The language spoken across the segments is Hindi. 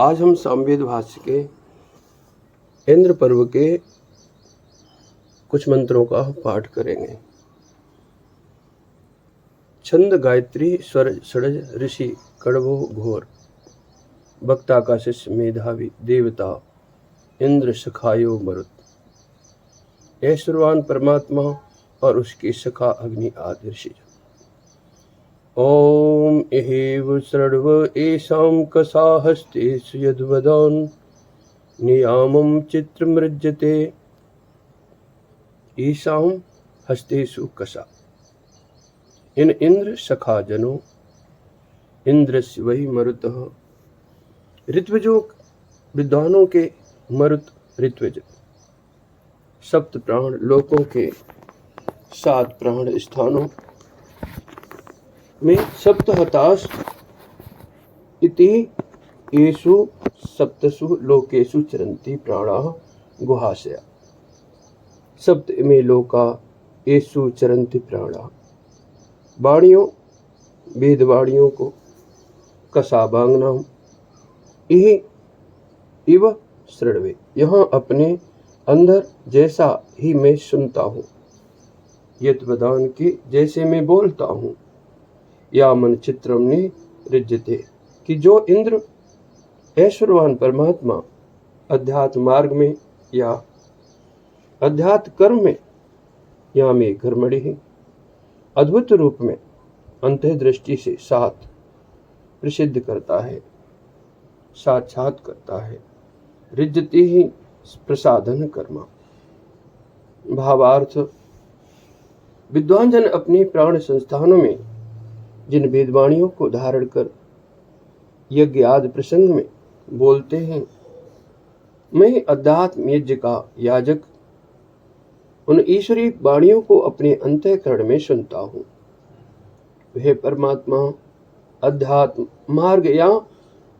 आज हम सामवेद भाष्य के इंद्र पर्व के कुछ मंत्रों का पाठ करेंगे। छंद गायत्री, स्वर षडज, ऋषि कड़वो घोर, वक्ता का शिष्य मेधावी, देवता इंद्र सखायो मरुत। ऐश्वर्यवान परमात्मा और उसकी सखा अग्नि आदि ऋषि। ओम एव सर्व एषां कसा हस्तेषु यद्वदान् नियामं चित्रमृज्यते। ईशां हस्तेषु कसा। इन इंद्र सखा जनों, इंद्रस्य वही मरुतः। ऋत्विजों विद्वानों के मरुत ऋत्विज। सप्त प्राण लोकों के 7 प्राण स्थानों में सप्तहताश इति येषु सप्तसु लोकेषु चरन्ति प्राणाः गुहाशया। सप्त इमे लोका येषु चरन्ति प्राणाः। वाणियों वेद वाणियों को कसाबांगनाम इव श्रृण्वे, यहाँ अपने अंदर जैसा ही मैं सुनता हूँ, यद्वदान के जैसे मैं बोलता हूँ। या मन चित्रम ने रिज्यते, कि जो इंद्र ऐश्वर्यवान परमात्मा अध्यात्म मार्ग में या अध्यात्म कर्म में या में कर्मणि है, अद्भुत रूप में अंतर्दृष्टि से साथ प्रसिद्ध करता है, साक्षात करता है। रिज्यते ही प्रसाधन कर्मा। भावार्थ, विद्वान जन अपने प्राण संस्थानों में जिन वेदवाणियों को धारण कर यज्ञ आदि प्रसंग में बोलते हैं, मैं अध्यात्म यज्ञ का याजक उन ईश्वरीय वाणियों को अपने अंतःकरण में सुनता हूँ। वह परमात्मा अध्यात्म मार्ग या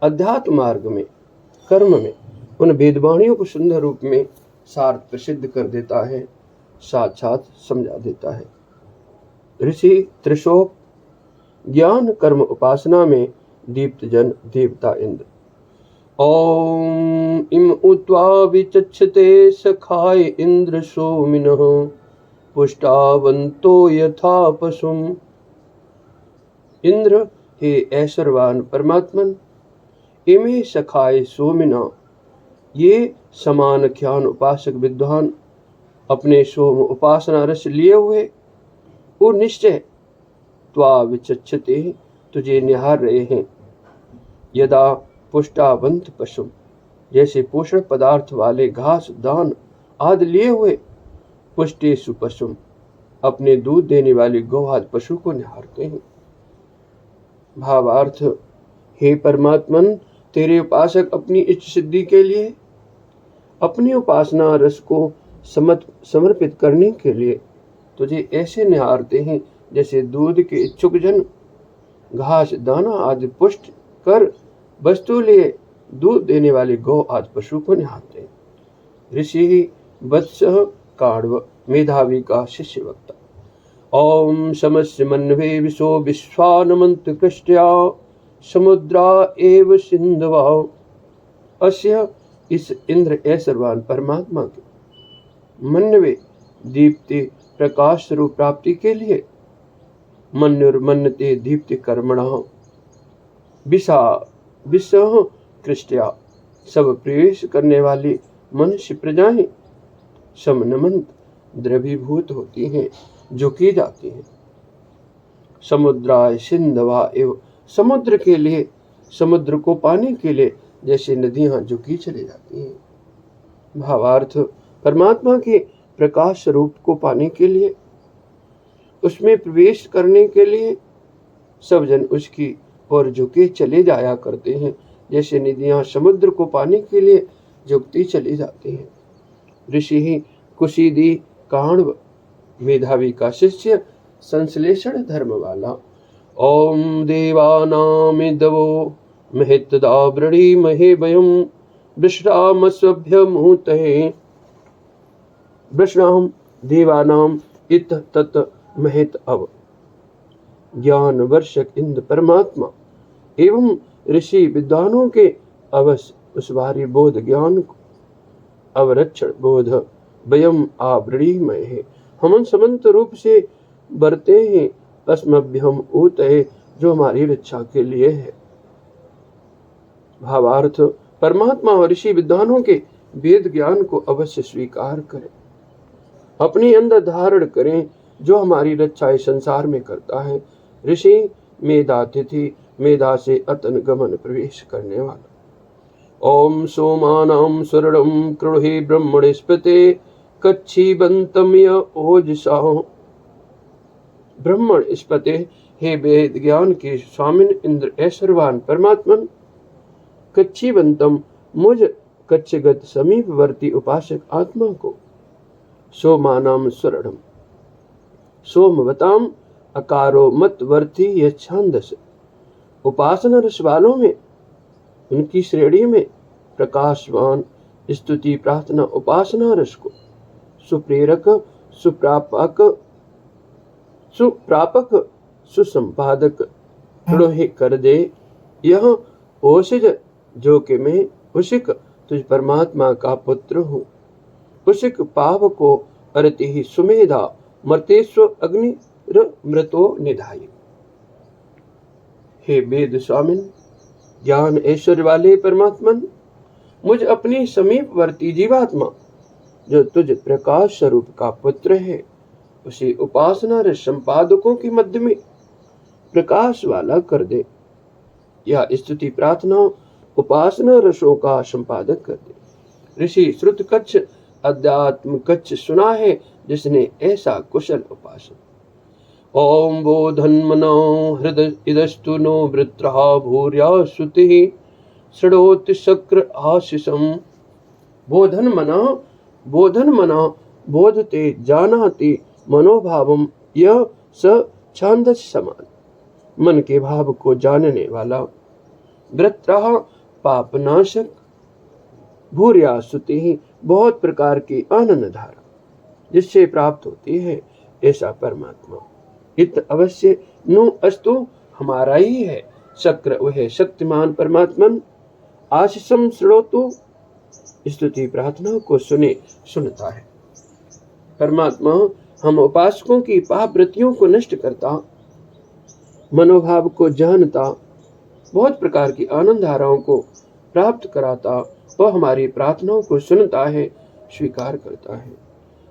अध्यात्म मार्ग में कर्म में उन वेदवाणियों को सुंदर रूप में सार्थ प्रसिद्ध कर देता है, साक्षात समझा देता है। ऋषि त्रिशोक ज्ञान कर्म उपासना में दीप्त जन देवता इंद्र। ओम इम उत्वा विचक्षते सखाय इंद्र सोमिनः पुष्टावंतो यथा पशुम। इंद्र, हे ऐश्वर्यवान परमात्मन, इमे सखाय सोमिना, ये समान ख्यान उपासक विद्वान अपने सोम उपासना रस लिए हुए और निश्चय त्वा विचक्षते, तुझे निहार रहे हैं। यदा पुष्टावंत पशु, जैसे पोषण पदार्थ वाले घास दान आदि लिए हुए पुष्टेषु पशु, अपने दूध देने वाली गौ आदि पशु को निहारते हैं। भावार्थ, हे परमात्मन, तेरे उपासक अपनी इष्ट सिद्धि के लिए अपनी उपासना रस को समर्पित करने के लिए तुझे ऐसे निहारते हैं जैसे दूध के इच्छुक जन घास दाना आदि पुष्ट कर वस्तु लिए दूध देने वाले गौ आदि पशु को निहारते हैं। ऋषि वत्स काण्व, मेधावी का शिष्य वक्ता। ओम समस्य मन्वे विशो विश्वानमंत कृष्ट्या समुद्रा एव सिंधवा। अस्य, इस इंद्र ऐश्वर्यवान परमात्मा के मन्वे दीप्ति प्रकाश स्वरूप प्राप्ति के लिए मन्युर्मन्यते दीप्ति कर्मणः विशः कृष्ट्या, सब प्रवेश करने वाली मनुष्य प्रजाएं समनमंत द्रवीभूत होती हैं, झुकी जाती हैं। समुद्राय सिंधवा एवं, समुद्र के लिए, समुद्र को पाने के लिए जैसे नदियां झुकी चली जाती हैं। भावार्थ, परमात्मा के प्रकाश स्वरूप को पाने के लिए, उसमें प्रवेश करने के लिए सब जन उसकी ओर झुके चले जाया करते हैं, जैसे नदियां समुद्र को पाने के लिए झुकती चली जाती हैं। ऋषि ही कुशीदी काण्व, मेधावी का शिष्य, संश्लेषण धर्म वाला। ओम देवानामिदवो महितदावृणी महे वयम वृषरामस्वभ्यमूतये। वृषणाम देवानाम इत तत् महित अव। ज्ञान वर्षक इंद्र परमात्मा एवं ऋषि विद्वानों के अवश्य उस भारी बोध ज्ञान को अवरक्षण बोध वयम आवृणीमय है, हम समंत रूप से बरते हैं, अस्मभ्यम ऊत है, जो हमारी रक्षा के लिए है। भावार्थ, परमात्मा और ऋषि विद्वानों के वेद ज्ञान को अवश्य स्वीकार करें, अपने अंदर धारण करें, जो हमारी रक्षा इस संसार में करता है। ऋषि मेधातिथि, मेधा से अतन गमन प्रवेश करने वाला। ओम सोमानां शरणं कृणुहि ब्रह्मणस्पते कच्छीबन्तं य ओजसा। ब्रह्मणस्पते, हे वेद ज्ञान के स्वामिन इंद्र ऐश्वर्यवान परमात्मन, कच्छीबंतम, मुझ कच्छगत समीपवर्ती उपासक आत्मा को, सोमानाम शरणम, सोमवताम अकारो मतवर्ती यह छांदस, उपासना रस वालों में, उनकी श्रेणी में प्रकाशवान स्तुति प्रार्थना उपासना रस को सुप्रेरक सुप्रापक सुसंपादक कृणुहि कर दे। यह ओषज, जो कि मैं उशिक तुझ परमात्मा का पुत्र हूँ, उशिक पाव को अरति ही सुमेधा मर्तेस्व अग्नि मृतो निधाई। हे वेद स्वामिन, ज्ञान ऐश्वर्य वाले परमात्मन, मुझ अपनी समीपवर्ती जीवात्मा, जो तुझ प्रकाश स्वरूप का पुत्र है, उसे उपासना रस संपादकों के मध्य में प्रकाश वाला कर दे। यह स्तुति प्रार्थना उपासना रसों का संपादक कर दे। ऋषि श्रुत कच्छ अध्यात्म कच्छ सुना है, जिसने ऐसा कुशल उपासक। ओम बोधन्मनो हृदय इदस्तु नो वृत्रहा भूर्या श्रुति षडोति शक्र आशिषम। बोधन मना बोधते जानाति मनोभावम, यह स छांदस समान, मन के भाव को जानने वाला। वृत्रहा पापनाशक, भूर्या श्रुति बहुत प्रकार की आनंद धारा जिससे प्राप्त होती है, ऐसा परमात्मा। इत अवश्य नु अस्तु, हमारा ही है। शक्र, वह शक्तिमान परमात्मन। आशीषम श्रोतु, स्तुति प्रार्थना को सुनता है। परमात्मा हम उपासकों की पाप वृत्तियों को नष्ट करता, मनोभाव को जानता, बहुत प्रकार की आनंद धाराओं को प्राप्त कराता और हमारी प्रार्थनाओं को सुनता है, स्वीकार करता है।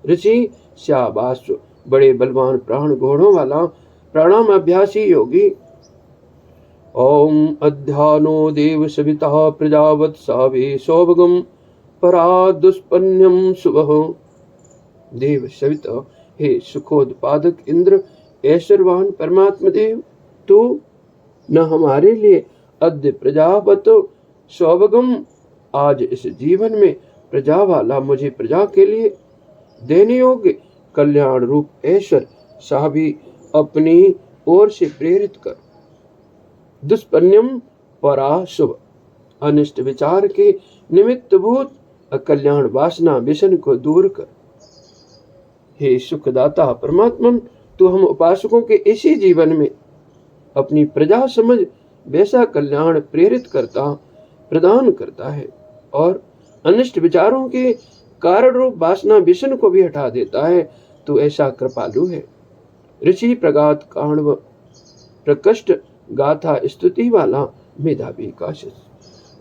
ऋषि शाबाश, बड़े बलवान प्राण घोड़ों वाला प्राणायाम अभ्यासी योगी। ओम अध्यानो देव सविता प्रजावत सावे सौभगम परा दुष्पन्यम शुभः। देव सविता, हे सुखोत्पादक इंद्र ऐश्वर्यवान परमात्मा देव, तू न हमारे लिए अद्य प्रजावत सौभगम, आज इस जीवन में प्रजा वाला मुझे प्रजा के लिए देने योग्य कल्याण रूप ऐश्वर्य सा भी अपनी ओर से प्रेरित कर। दुष्पन्यम परा शुभ, अनिष्ट विचार के निमित्त भूत अकल्याण वासना विषण को दूर कर। हे सुखदाता परमात्मन, तू हम उपासकों के इसी जीवन में अपनी प्रजा समझ वैसा कल्याण प्रेरित करता प्रदान करता है और अनिष्ट विचारों के कारण रूप वासना विषण को भी हटा देता है। तू ऐसा कृपालु है। ऋषि प्रगात काण्व प्रकष्ट गाथा स्तुति वाला मेधावी काशिष।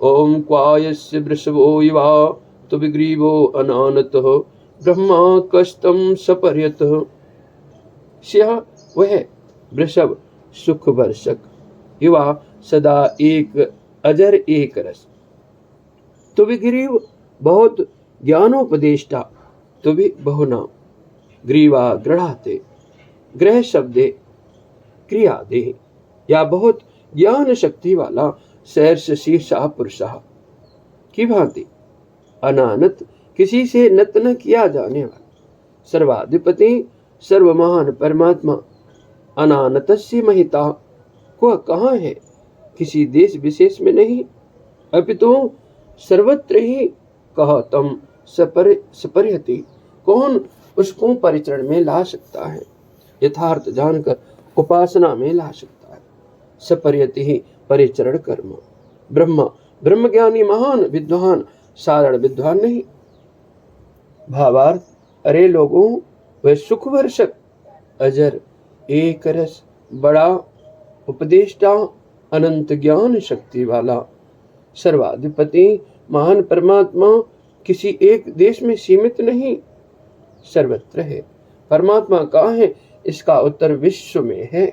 ओम क्वायस्य वृषभो युवा तो विग्रीवो अनानतः ब्रह्मा कष्टम सपर्यतः। स्यः, वह वृषभ सुख वर्षक, युवा सदा एक अजर एक रस, तो विग्रीव बहुत ज्ञानोपदेष्टा, तो भी बहुनाम, ग्रीवा गृढ़ाते, ग्रह शब्दे क्रिया दे, या बहुत ज्ञान शक्ति वाला शीर्ष शीर्षा पुरुषा की भांति, अनानत किसी से नत न किया जाने वाला, सर्वाधिपति सर्वमहान परमात्मा। अनानतस्य महिता को कहाँ है, किसी देश विशेष में नहीं, अपितु सर्वत्र ही कह तम सपर्यति, कौन उसको परिचरण में ला सकता है, यथार्थ जानकर उपासना में ला सकता है। सपर्यति ही परिचरण कर्म। ब्रह्मा ब्रह्मज्ञानी महान विद्वान साधारण विद्वान नहीं। भावार्थ, अरे लोगों, वह सुख वर्षक अजर एक रस बड़ा उपदेष्टा अनंत ज्ञान शक्ति वाला सर्वाधिपति महान परमात्मा किसी एक देश में सीमित नहीं, सर्वत्र है। परमात्मा कहाँ है, इसका उत्तर विश्व में है।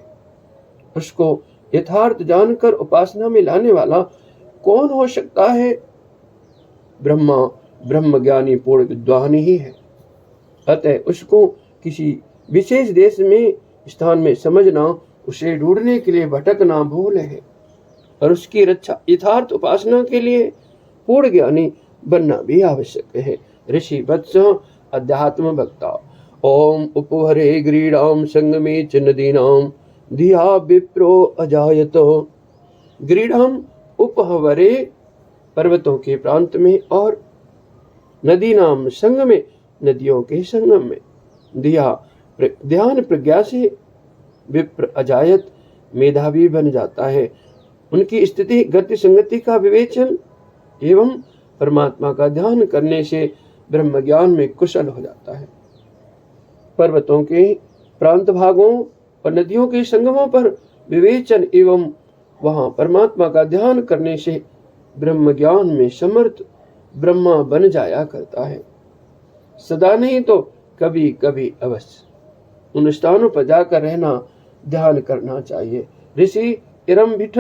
उसको यथार्थ जानकर उपासना में लाने वाला कौन हो सकता है? ब्रह्मा ब्रह्मज्ञानी पूर्ण विद्वान ही है। अतः उसको किसी विशेष देश में स्थान में समझना उसे ढूंढने के लिए भटकना भूल है, और उसकी रक्षा यथार्थ उपासना के लिए पूर्ण ज्ञानी बनना भी आवश्यक है। ऋषि वत्स अध्यात्म भक्ता ओम उपहरे ग्रीडाम संगमे च नदीनाम धिया विप्रो अजायत। ग्रीडाम उपहवरे पर्वतों के प्रांत में और नदी नाम संग में नदियों के संगम में दिया ध्यान प्रज्ञा से विप्र अजायत मेधावी बन जाता है। उनकी स्थिति गति संगति का विवेचन एवं परमात्मा का ध्यान करने से ब्रह्म ज्ञान में कुशल हो जाता है। पर्वतों के प्रांत भागों और नदियों के संगमों पर विवेचन एवं वहां परमात्मा का ध्यान करने से ब्रह्म ज्ञान में समर्थ ब्रह्मा बन जाया करता है। सदा नहीं तो कभी कभी अवश्य उन स्थानों पर जाकर रहना, ध्यान करना चाहिए। ऋषि इरम्भिठ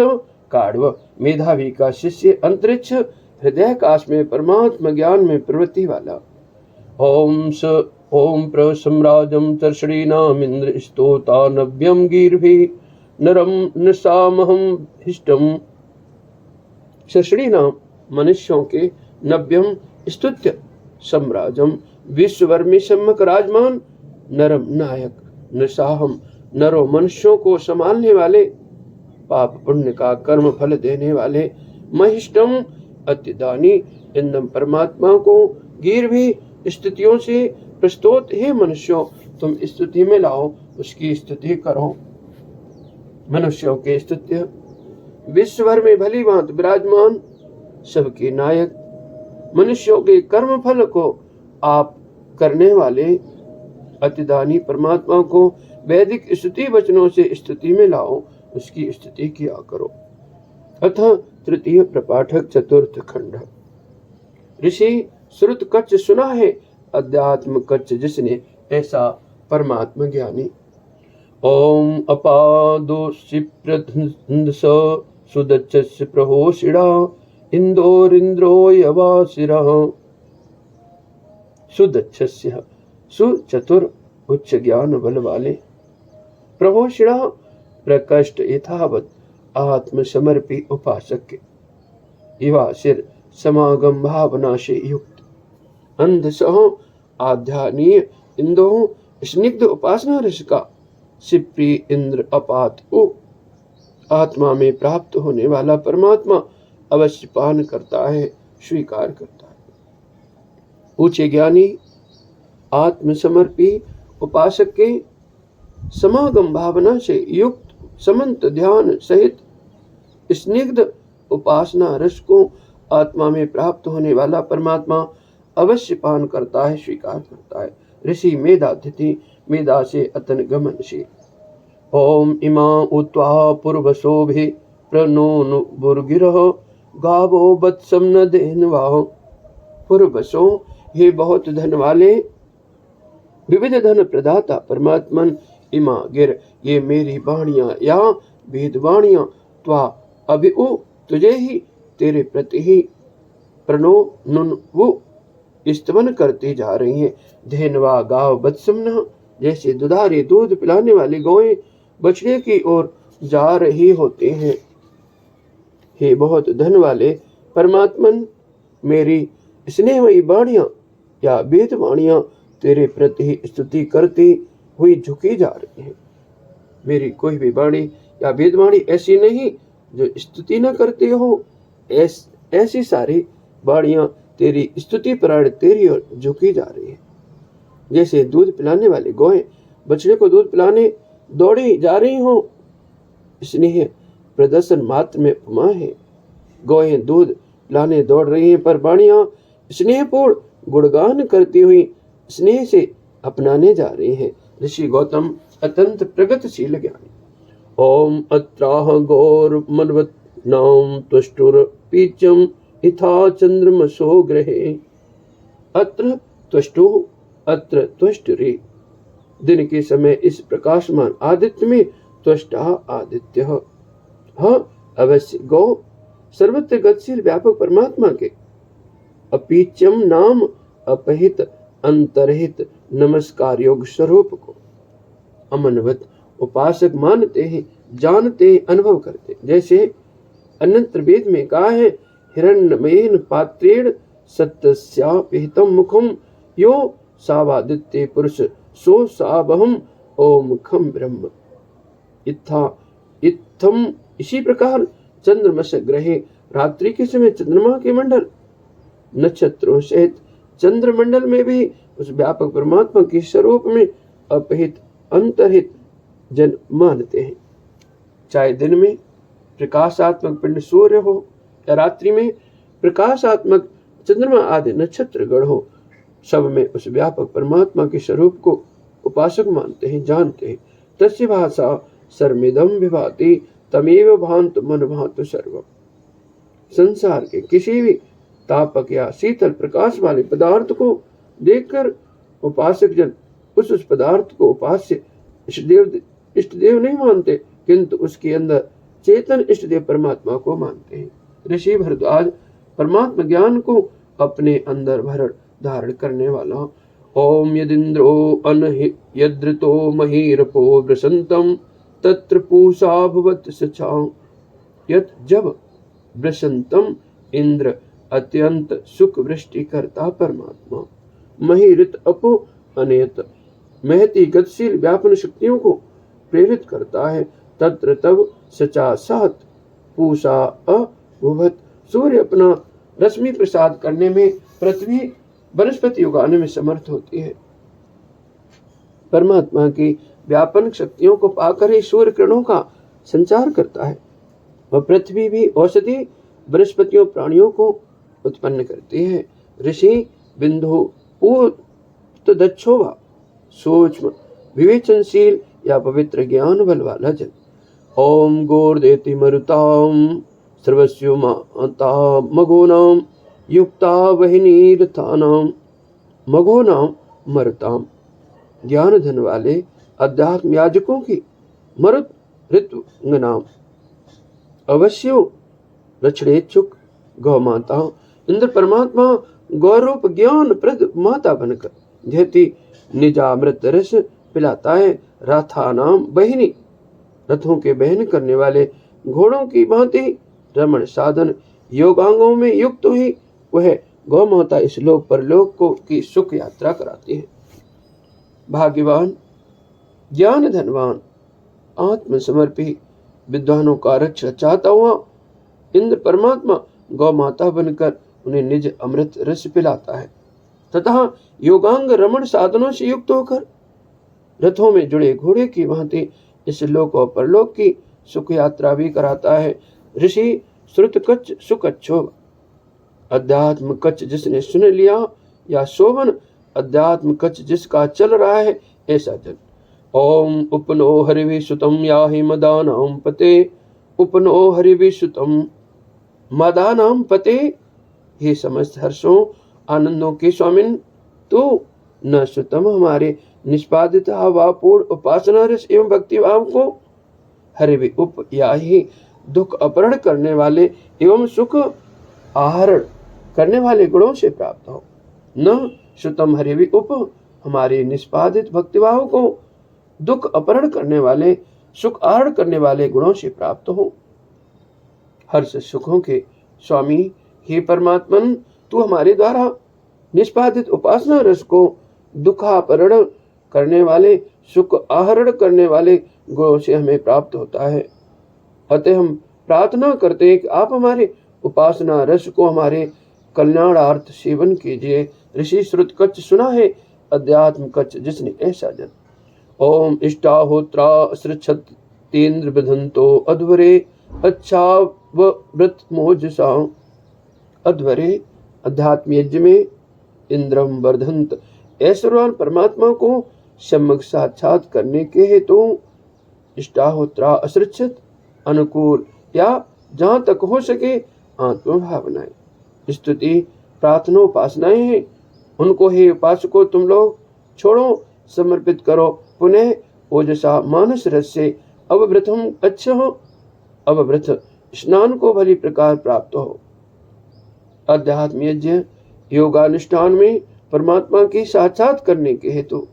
काढ़व मेधावी का शिष्य अंतरिक्ष हृदयाकाश में परमात्मा ज्ञान में प्रवृत्ति वाला ओम प्रसम्राजम तर्षणीनाम इंद्र स्तोता नव्यम गीर्भि नरम नसामहम हिष्टम। सृष्णीनाम मनुष्यों के नव्यम स्तुत्य सम्राजम विश्ववर में सम्मक राजमान नरम नायक नसाहम नरो मनुष्यों को संभालने वाले पाप पुण्य का कर्म फल देने वाले महिष्टम अत्यदानी इंदम परमात्मा को गिर भी स्तुतियों से प्रस्तुत हे मनुष्यों, तुम स्तुति में लाओ, उसकी स्तुति करो। मनुष्यों के स्तुत्य विश्वभर में भली भांत विराजमान सबके नायक मनुष्यों के कर्म फल को आप करने वाले अतिदानी परमात्मा को वैदिक स्तुति वचनों से स्तुति में लाओ, उसकी स्तुति किया करो। अतः तृतीय प्रपाठक चतुर्थ खंड। ऋषि श्रुत कच्च सुना है, अध्यात्म कच्च जिसने ऐसा परमात्मा ज्ञानी। ओम अपादो शिप्रधंस सुदच्छ प्रहोषिणा इंदोरिंद्रो यवासिरा। सुदच्छस्य सुचतुर उच्च ज्ञान बल वाले, प्रहोषिणा प्रकष्ट यथावत आत्म समर्पी उपासक के, इवासिर समागम भावना से युक्त, अंध सह आध्यानीय इंदो स्निग्ध उपासना रस का सिप्री इंद्र अपात ओ आत्मा में प्राप्त होने वाला परमात्मा अवश्य पान करता है, स्वीकार करता है। ऊंचे ज्ञानी आत्मसमर्पी उपासक के समागम भावना से युक्त समंत ध्यान सहित स्निग्ध उपासना रस को आत्मा में प्राप्त होने वाला परमात्मा अवश्य पान करता है, स्वीकार करता है। ऋषि मेधातिथि मेधा से अतन गमन से ओम इमा उत्वा पूर्वशोभे प्रणोनु बुर्गिरह गावो बत्सम न देनवाह। पूर्वशो हे बहुत धन वाले विविध धन प्रदाता परमात्मन, इमा गिर ये मेरी वाणियां या वेद वाणियां, त्वा अभी तुझे ही तेरे प्रति ही प्रणो नुन वो स्तवन करती जा रही हैं। धेनवा गाव बत्समना जैसे दुधारे दूध पिलाने वाली गौएं बछड़े की ओर जा रही होते हैं। हे बहुत धन वाले परमात्मन, मेरी स्नेहमयी वाणियां या वेद वाणियां तेरे प्रति स्तुति करती हुई झुकी जा रही हैं। मेरी कोई भी वाणी या वेद वाणी ऐसी नहीं जो स्तुति न करती हो। ऐसी सारी वाणियां तेरी स्तुति प्राण तेरी ओर झुकी जा रही है। जैसे दूध पिलाने वाली गौएं बछड़े को दूध पिलाने दौड़ी जा रही हो, स्नेह प्रदर्शन मात्र में उपमा है। गौएं दूध लाने दौड़ रही हैं, पर वाणियां स्नेहपूर्ण गुणगान करती हुई स्नेह से अपनाने जा रही हैं। ऋषि गौतम अत्यंत प्रगतिशील ज्ञानी। ओम अत्राह गौर मनवत नाम तुष्टुर पीचम इथा चंद्रमसो ग्रहे। अत्र तुष्टु अत्र तुष्टुरे। दिन के समय इस प्रकाशमान आदित्य में त्वष्टा आदित्य। हाँ अवश्य गौ सर्वत्र गतिशील व्यापक परमात्मा के अपीच्यम नाम अपहित अंतरहित नमस्कार योग स्वरूप को अमनवत उपासक मानते हैं, जानते हैं, अनुभव करते। जैसे अन्यत्र वेद में कहा है, हिरण्यमेन पात्रेण सत्यस्यापिहितं मुखम यो सावादित्य पुरुष सो सावहम ओमुखम ब्रह्म। इत्थम इसी प्रकार चंद्रमस ग्रहे रात्रि के समय चंद्रमा के मंडल नक्षत्रों सहित चंद्रमंडल में भी उस व्यापक परमात्मा के स्वरूप में अपहित अंतरहित जन मानते हैं। चाहे दिन में प्रकाशात्मक पिंड सूर्य हो या रात्रि में प्रकाशात्मक चंद्रमा आदि नक्षत्र गण हो, सब में उस व्यापक परमात्मा के स्वरूप को उपासक मानते हैं, जानते हैं। तस्य भाषा सर्वमिदं विभाति तमेव भान्तु मन भान्तु सर्वम्। संसार के किसी भी तापक या शीतल प्रकाश वाले पदार्थ को देखकर उपासक जन उस पदार्थ को उपास्य इष्टदेव नहीं मानते, किंतु उसके अंदर चेतन इष्टदेव परमात्मा को मानते हैं। ऋषि भरद्वाज परमात्मा ज्ञान को अपने अंदर भरण धारण करने वाला। ओम यदिंद्रो अनयद्रतो महीरपो वृषंतम तत्र पूषा भवत सचां। यत जब वृषंतम इंद्र अत्यंत सुख वृष्टि करता परमात्मा महीरित अपो अनयत महती गतिशील व्यापन शक्तियों को प्रेरित करता है, तत्र तब सचा सात पूषा अभवत। सूर्य अपना रश्मि प्रसाद करने में, पृथ्वी वनस्पति उगाने में समर्थ होती है। परमात्मा की व्यापन शक्तियों को पाकर ही सूर्य किरणों का संचार करता है। वह पृथ्वी भी औषधि वनस्पतियों प्राणियों को उत्पन्न करती है। ऋषि बिंदु दक्षोवा सूक्ष्म विवेचनशील या पवित्र ज्ञान बल वाला जन। ओम गोर्देति मरुताम सर्वस्व माता मघोनाम युक्ता वहिनी रथानाम। मघोनाम मरुताम ज्ञान धन वाले अध्यात्म याजकों की मरुत ऋतुंगनाम अवश्यो रक्षणेच्छुक गौ माता। इंद्र परमात्मा गौरूप ज्ञान प्रद माता बनकर देती निजामृत रस पिलाता है। राथा नाम बहिनी रथों के बहन करने वाले घोड़ों की भांति रमण साधन योगांगों में युक्त हुई वह गौ माता इस लोक परलोक को की सुख यात्रा कराती है। भाग्यवान ज्ञान धनवान आत्म समर्पी विद्वानों का रक्षा चाहता हुआ इंद्र परमात्मा गौ माता बनकर उन्हें निज अमृत रस पिलाता है तथा योगांग रमण साधनों से युक्त होकर रथों में जुड़े घोड़े की भांति इस लोक और परलोक की सुख यात्रा भी कराता है। ऋषि श्रुत कच्च सुकच्छोभ अध्यात्म कच्च जिसने सुन लिया या शोभन अध्यात्म कच्च जिसका चल रहा है ऐसा जन। ओम उपनो हरिवि सुतम याहि मदानाम पते। उपनो हरिवि सुतम मदानाम पते। हे समस्त हर्षों आनंदों के स्वामिन, तू न सुतम हमारे निष्पादित हवापूर्ण उपासना रस एवं भक्ति भाव को हरिवि उप या ही दुख अपहरण करने वाले एवं सुख आहरण करने वाले गुणों से प्राप्त हो। न सुतम हरिवि उप हमारे निष्पादित भक्तिभाव को दुख अपहरण करने वाले सुख आहरण करने वाले गुणों से प्राप्त हो। हर्ष सुखों के स्वामी हे परमात्मन, तू हमारे द्वारा निष्पादित उपासना रस को दुखापहरण करने वाले सुख आहरण करने वाले गुणों से हमें प्राप्त होता है। अतः हम प्रार्थना करते हैं कि आप हमारे उपासना रस को हमारे कल्याणार्थ सेवन कीजिए। ऋषि श्रुत कच्च सुना है अध्यात्म कच्च जिसने ऐसा जन। ओम इष्टाहोत्रा सृक्षतेन्द्र बधंतो अध्वरे अच्छा व्रत मोजसा। अध्वरे अध्यात्म यज्ञ में इंद्रम वर्धंत। ऐश्वर्यवान परमात्मा को सम्यक साक्षात करने के हेतु इष्टाहोत्रा असृक्षित अनुकूल या जहाँ तक हो सके आत्मभावनाएं स्तुति प्रार्थना उपासनाएं हैं, उनको हे उपासकों तुम लोग छोड़ो, समर्पित करो। पुनः ओजसा मानस रस से अवभृतम अच्छा हो, अवभृत स्नान को भली प्रकार प्राप्त हो। अध्यात्म यज्ञ योगानुष्ठान में परमात्मा की साक्षात करने के हेतु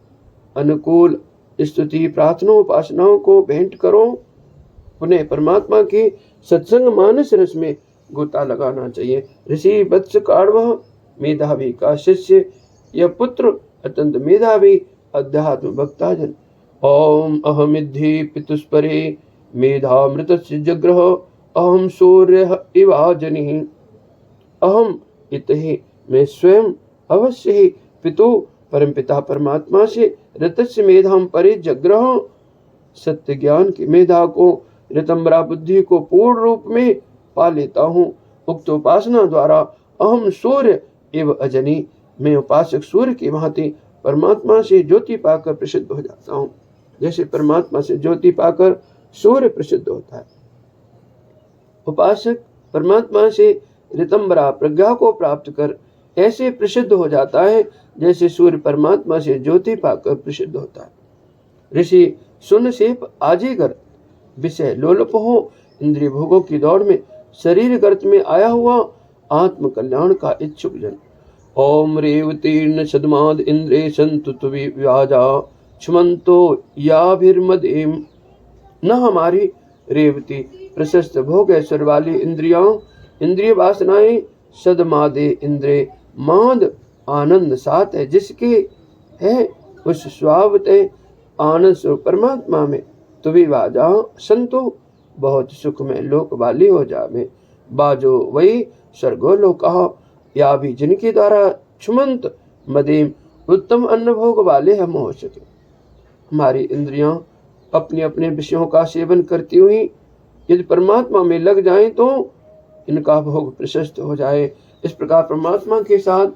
अनुकूल स्तुति प्रार्थना उपासनाओं को भेंट करो। पुनः परमात्मा के सत्संग मानस रस में गोता लगाना चाहिए। ऋषि वत्स काढ़व मेधावी का शिष्य, यह पुत्र अत्यंत मेधावी अध्यात्म भक्ताजन। ओम अहमिद्धि पितुस्परे मेधामृतस्य जग्रह अहम सूर्य इवाजनि। अहम इत ही मैं स्वयं अवश्य ही पितु परमपिता परमात्मा से ऋतस्य मेधाम परे जग्रह सत्य ज्ञान की मेधा को ऋतंबरा बुद्धि को पूर्ण रूप में पा लेता हूँ। उक्त उपासना द्वारा अहम सूर्य एवं अजनी, मैं उपासक सूर्य की भांति परमात्मा से ज्योति पाकर प्रसिद्ध हो जाता हूँ, जैसे परमात्मा से ज्योति पाकर सूर्य प्रसिद्ध होता है। उपासक परमात्मा से ऋतंबरा प्रज्ञा को प्राप्त कर ऐसे प्रसिद्ध हो जाता है जैसे सूर्य परमात्मा से ज्योति पाकर प्रसिद्ध होता है। ऋषि सुन सेप आजीगर विषय लोलुप हो, इंद्रिय भोगों की दौड़ में शरीर गर्त में आया हुआ आत्म कल्याण का इच्छुक जन। ओम रेवतीर्ण सदमाद इंद्रे संतु तुवि व्याजा क्षमंतो याभिर्मदेम। न हमारी रेवती प्रशस्त भोग ऐश्वर्य वाली इंद्रिय वासनाएं सदमादे इंद्रे माद आनंद साथ है, जिसके है उस स्वावते आनंद स्वरूप परमात्मा में तुवि वाजा संतो बहुत सुख में लोक वाली हो जावे। बाजो वही स्वर्गो लोका, या भी जिनके द्वारा क्षुमंत मदीम उत्तम अन्न भोग वाले हम हो सके। हमारी इंद्रियां अपने अपने विषयों का सेवन करती हुई यदि परमात्मा में लग जाएं तो इनका भोग प्रशस्त हो जाए। इस प्रकार परमात्मा के साथ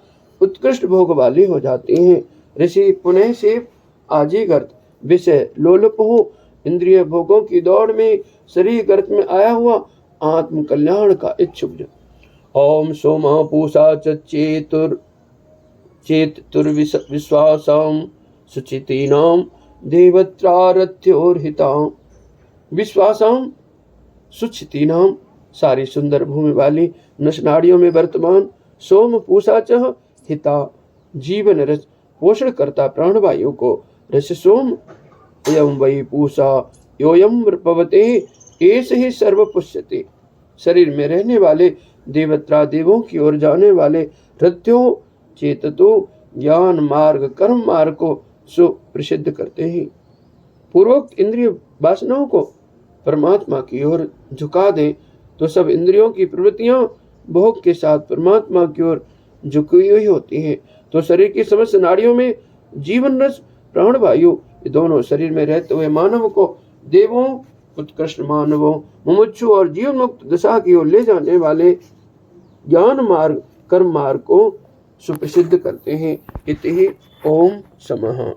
उत्कृष्ट भोग वाली हो जाती हैं। ऋषि पुनः से आजीगर्त विषय लोलुप हो, इंद्रिय भोगों की दौड़ में शरीर गर्त में आया हुआ आत्म कल्याण का इच्छुक जन। ओम सोमा पूषा चेतुर विश्वासाम सुचितीनाम देवत्रारथ्योर्हिताम। विश्वासाम सुचितीनाम, सारी सुंदर भूमि वाली नशनाड़ियों में वर्तमान सोम पूषा चह हिता, जीवन रस पोषण करता प्राणवायु को रस सोम एवं वही पूषा योयम पवते एस ही सर्व पुष्यते। शरीर में रहने वाले देवत्रा देवों की ओर जाने वाले रथ्यों चेततो ज्ञान मार्ग कर्म मार्ग को सुप्रसिद्ध करते हैं। पूर्वोक्त इंद्रिय वासनाओं को परमात्मा की ओर झुका दें तो सब इंद्रियों की प्रवृत्तियां भोग के साथ परमात्मा की ओर झुकी हुई होती हैं। तो शरीर की समस्त नाड़ियों में जीवन रस प्राणवायु ये दोनों शरीर में रहते हुए मानव को देवों उत्कृष्ट मानवों मुमुक्षु और जीवन मुक्त दशा की ओर ले जाने वाले ज्ञान मार्ग कर्म मार्ग को सुप्रसिद्ध करते हैं। इति ओम समः।